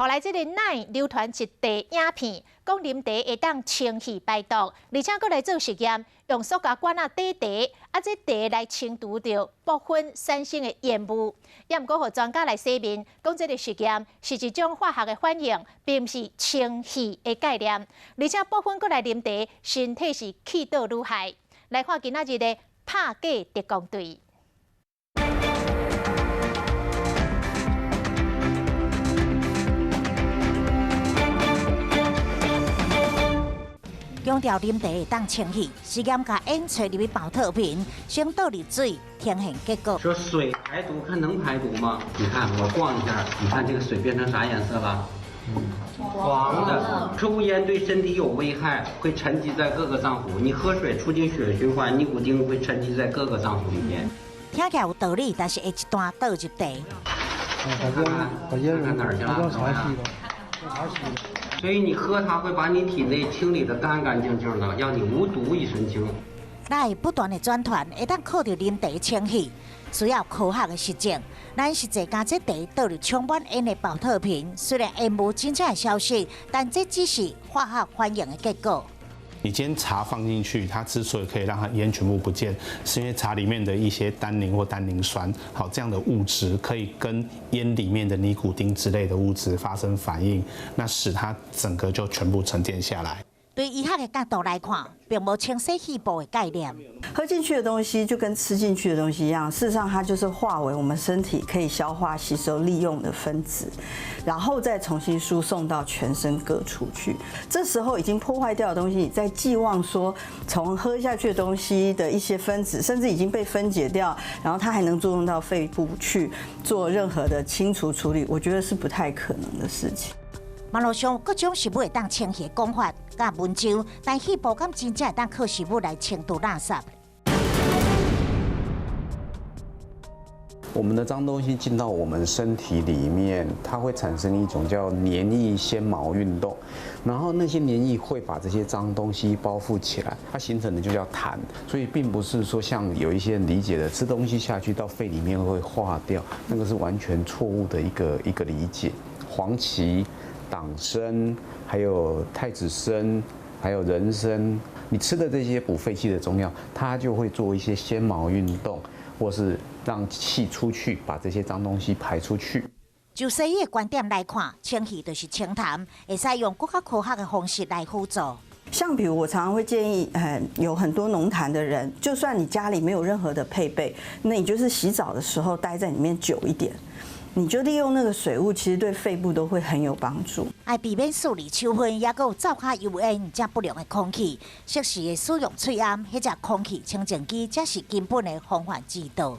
后来这个奶流传一地影片，讲啉茶会当清气排毒，而且佫来做实验，用塑胶管底茶，这茶来清除掉部分产生的烟雾。也毋过，互专家来说明，讲这个实验是一种化学的反应，并毋是清气的概念。而且部分佫来啉茶，身体是气道愈害。来看今仔日的拍假特工队。 强调啉茶会当清气，实验把烟吹入去保特瓶，先倒入水，天现结果。说水排毒，看能排毒吗？你看我逛一下，你看这个水变成啥颜色了？黄的。抽烟对身体有危害，会沉积在各个脏腑。你喝水促进血液循环，尼古丁会沉积在各个脏腑里面。听起来有道理，但是下一段倒入茶。把烟哪儿去了？所以你喝它会把你体内清理得干干净净的，让你无毒一身轻。咱不断的转传，会当靠着啉茶清气，需要科学的实证。咱实际将这茶倒入充满烟的保特瓶，虽然烟雾真正会消失，但这只是化学反应的结果。 你今天茶放进去，它之所以可以让它烟全部不见，是因为茶里面的一些单宁或单宁酸，好这样的物质可以跟烟里面的尼古丁之类的物质发生反应，那使它整个就全部沉淀下来。 对医学的角度来看，并无清洗细胞的概念。喝进去的东西就跟吃进去的东西一样，事实上它就是化为我们身体可以消化、吸收、利用的分子，然后再重新输送到全身各处去。这时候已经破坏掉的东西，你再寄望说从喝下去的东西的一些分子，甚至已经被分解掉，然后它还能作用到肺部去做任何的清除处理，我觉得是不太可能的事情。 网络上各种食物会当清气的讲法，甲文章，但细胞敢真正会当靠食物来清除垃圾？我们的脏东西进到我们身体里面，它会产生一种叫黏液纤毛运动，然后那些黏液会把这些脏东西包覆起来，它形成的就叫痰。所以并不是说像有一些人理解的，吃东西下去到肺里面会化掉，那个是完全错误的一个理解。黄芪、党参，还有太子参，还有人参，你吃的这些补肺气的中药，它就会做一些纤毛运动，或是让气出去，把这些脏东西排出去。就西医的观点来看，清气就是清痰，会使用更加科学的方式来辅助。像比如我常常会建议，有很多浓痰的人，就算你家里没有任何的配备，那你就是洗澡的时候待在里面久一点。 你就利用那个水雾，其实对肺部都会很有帮助。爱避免树立抽烟，也有造下油烟加不良的空气，适时的使用喙烟或者空气清净机，才是根本的防范之道。